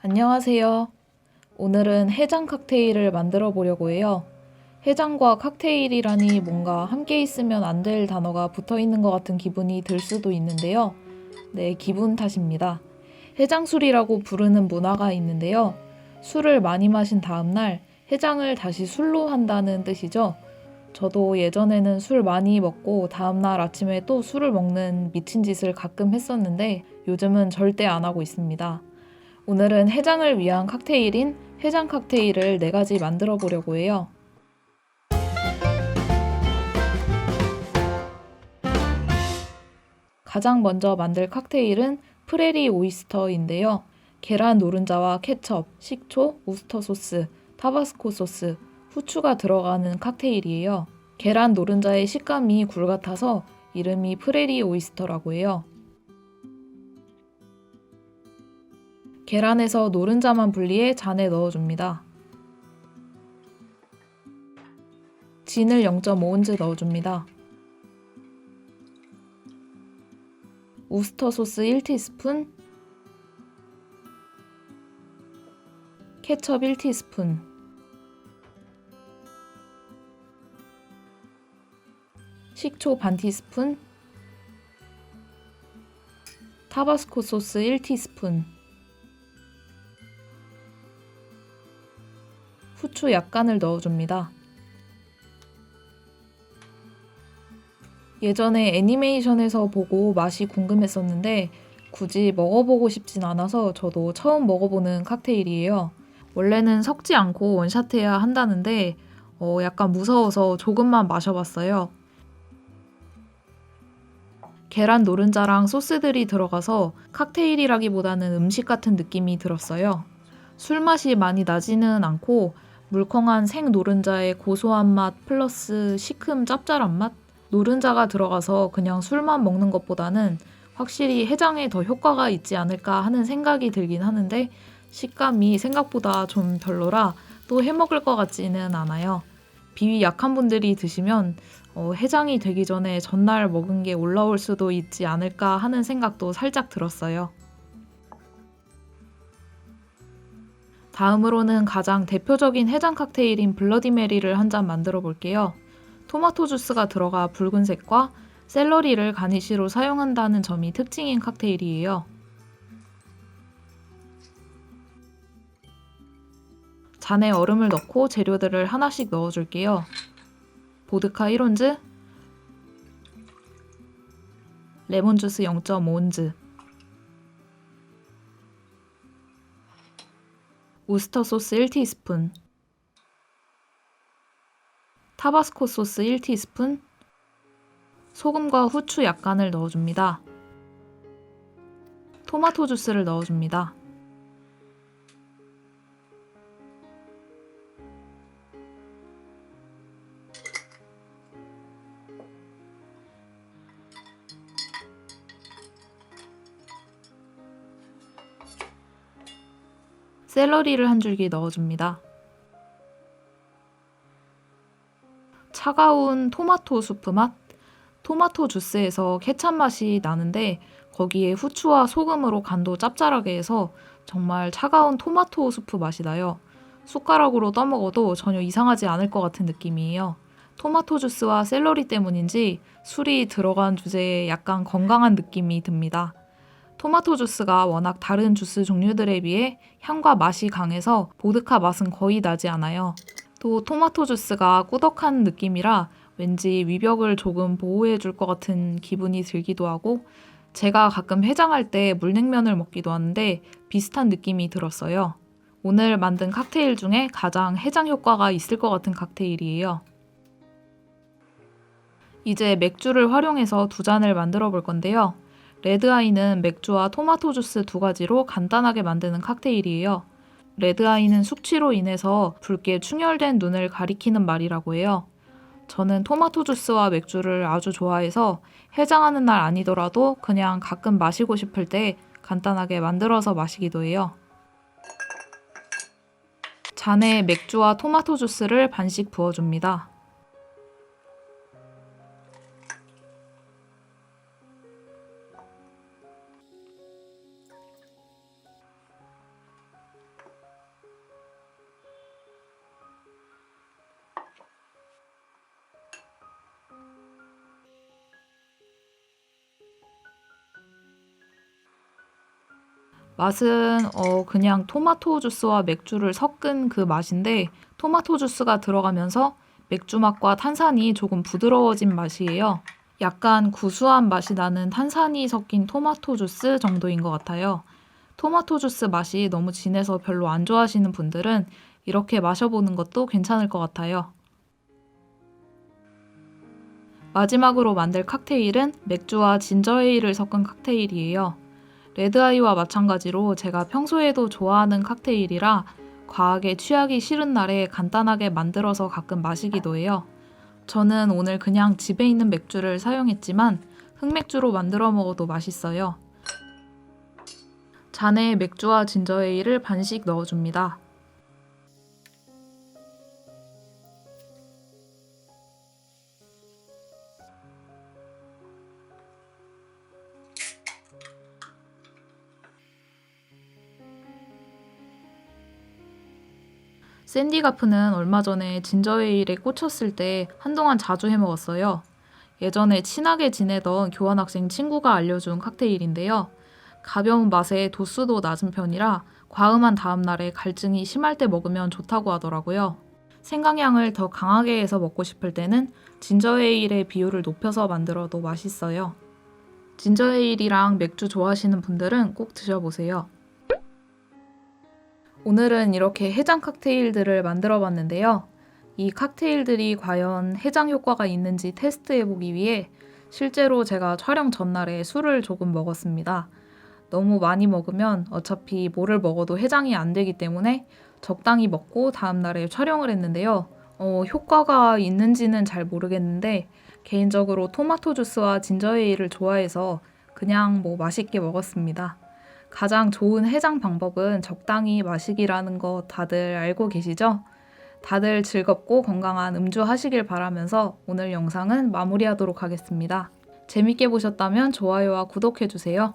안녕하세요. 오늘은 해장 칵테일을 만들어 보려고 해요. 해장과 칵테일이라니 뭔가 함께 있으면 안 될 단어가 붙어 있는 것 같은 기분이 들 수도 있는데요. 네, 기분 탓입니다. 해장술이라고 부르는 문화가 있는데요. 술을 많이 마신 다음날 해장을 다시 술로 한다는 뜻이죠. 저도 예전에는 술 많이 먹고 다음날 아침에 또 술을 먹는 미친 짓을 가끔 했었는데 요즘은 절대 안 하고 있습니다. 오늘은 해장을 위한 칵테일인 해장 칵테일을 4가지 만들어 보려고 해요. 가장 먼저 만들 칵테일은 프레리 오이스터인데요. 계란 노른자와 케첩, 식초, 우스터 소스, 타바스코 소스, 후추가 들어가는 칵테일이에요. 계란 노른자의 식감이 굴 같아서 이름이 프레리 오이스터라고 해요. 계란에서 노른자만 분리해 잔에 넣어줍니다. 진을 0.5온즈 넣어줍니다. 우스터 소스 1티스푼, 케첩 1티스푼, 식초 반 티스푼, 타바스코 소스 1티스푼, 후추 약간을 넣어줍니다. 예전에 애니메이션에서 보고 맛이 궁금했었는데 굳이 먹어보고 싶진 않아서 저도 처음 먹어보는 칵테일이에요. 원래는 섞지 않고 원샷해야 한다는데 약간 무서워서 조금만 마셔봤어요. 계란 노른자랑 소스들이 들어가서 칵테일이라기보다는 음식 같은 느낌이 들었어요. 술 맛이 많이 나지는 않고 물컹한 생 노른자의 고소한 맛 플러스 시큼 짭짤한 맛? 노른자가 들어가서 그냥 술만 먹는 것보다는 확실히 해장에 더 효과가 있지 않을까 하는 생각이 들긴 하는데 식감이 생각보다 좀 별로라 또 해먹을 것 같지는 않아요. 비위 약한 분들이 드시면 해장이 되기 전에 전날 먹은 게 올라올 수도 있지 않을까 하는 생각도 살짝 들었어요. 다음으로는 가장 대표적인 해장 칵테일인 블러디 메리를 한 잔 만들어 볼게요. 토마토 주스가 들어가 붉은색과 샐러리를 가니쉬로 사용한다는 점이 특징인 칵테일이에요. 잔에 얼음을 넣고 재료들을 하나씩 넣어줄게요. 보드카 1온즈, 레몬주스 0.5온즈, 우스터 소스 1티스푼, 타바스코 소스 1티스푼, 소금과 후추 약간을 넣어줍니다. 토마토 주스를 넣어줍니다. 샐러리를 한 줄기 넣어줍니다. 차가운 토마토 수프 맛? 토마토 주스에서 케찹 맛이 나는데 거기에 후추와 소금으로 간도 짭짤하게 해서 정말 차가운 토마토 수프 맛이 나요. 숟가락으로 떠먹어도 전혀 이상하지 않을 것 같은 느낌이에요. 토마토 주스와 샐러리 때문인지 술이 들어간 주제에 약간 건강한 느낌이 듭니다. 토마토 주스가 워낙 다른 주스 종류들에 비해 향과 맛이 강해서 보드카 맛은 거의 나지 않아요. 또 토마토 주스가 꾸덕한 느낌이라 왠지 위벽을 조금 보호해 줄 것 같은 기분이 들기도 하고 제가 가끔 해장할 때 물냉면을 먹기도 하는데 비슷한 느낌이 들었어요. 오늘 만든 칵테일 중에 가장 해장 효과가 있을 것 같은 칵테일이에요. 이제 맥주를 활용해서 2잔을 만들어 볼 건데요. 레드아이는 맥주와 토마토 주스 2가지로 간단하게 만드는 칵테일이에요. 레드아이는 숙취로 인해서 붉게 충혈된 눈을 가리키는 말이라고 해요. 저는 토마토 주스와 맥주를 아주 좋아해서 해장하는 날 아니더라도 그냥 가끔 마시고 싶을 때 간단하게 만들어서 마시기도 해요. 잔에 맥주와 토마토 주스를 반씩 부어줍니다. 맛은 그냥 토마토 주스와 맥주를 섞은 그 맛인데 토마토 주스가 들어가면서 맥주 맛과 탄산이 조금 부드러워진 맛이에요. 약간 구수한 맛이 나는 탄산이 섞인 토마토 주스 정도인 것 같아요. 토마토 주스 맛이 너무 진해서 별로 안 좋아하시는 분들은 이렇게 마셔보는 것도 괜찮을 것 같아요. 마지막으로 만들 칵테일은 맥주와 진저에일을 섞은 칵테일이에요. 레드아이와 마찬가지로 제가 평소에도 좋아하는 칵테일이라 과하게 취하기 싫은 날에 간단하게 만들어서 가끔 마시기도 해요. 저는 오늘 그냥 집에 있는 맥주를 사용했지만 흑맥주로 만들어 먹어도 맛있어요. 잔에 맥주와 진저에일을 반씩 넣어줍니다. 샌디가프는 얼마 전에 진저에일에 꽂혔을 때 한동안 자주 해 먹었어요. 예전에 친하게 지내던 교환학생 친구가 알려준 칵테일인데요. 가벼운 맛에 도수도 낮은 편이라 과음한 다음날에 갈증이 심할 때 먹으면 좋다고 하더라고요. 생강향을 더 강하게 해서 먹고 싶을 때는 진저에일의 비율을 높여서 만들어도 맛있어요. 진저에일이랑 맥주 좋아하시는 분들은 꼭 드셔보세요. 오늘은 이렇게 해장 칵테일들을 만들어 봤는데요. 이 칵테일들이 과연 해장 효과가 있는지 테스트해 보기 위해 실제로 제가 촬영 전날에 술을 조금 먹었습니다. 너무 많이 먹으면 어차피 뭐를 먹어도 해장이 안 되기 때문에 적당히 먹고 다음날에 촬영을 했는데요. 효과가 있는지는 잘 모르겠는데 개인적으로 토마토 주스와 진저에일을 좋아해서 그냥 맛있게 먹었습니다. 가장 좋은 해장 방법은 적당히 마시기라는 거 다들 알고 계시죠? 다들 즐겁고 건강한 음주 하시길 바라면서 오늘 영상은 마무리하도록 하겠습니다. 재밌게 보셨다면 좋아요와 구독해주세요.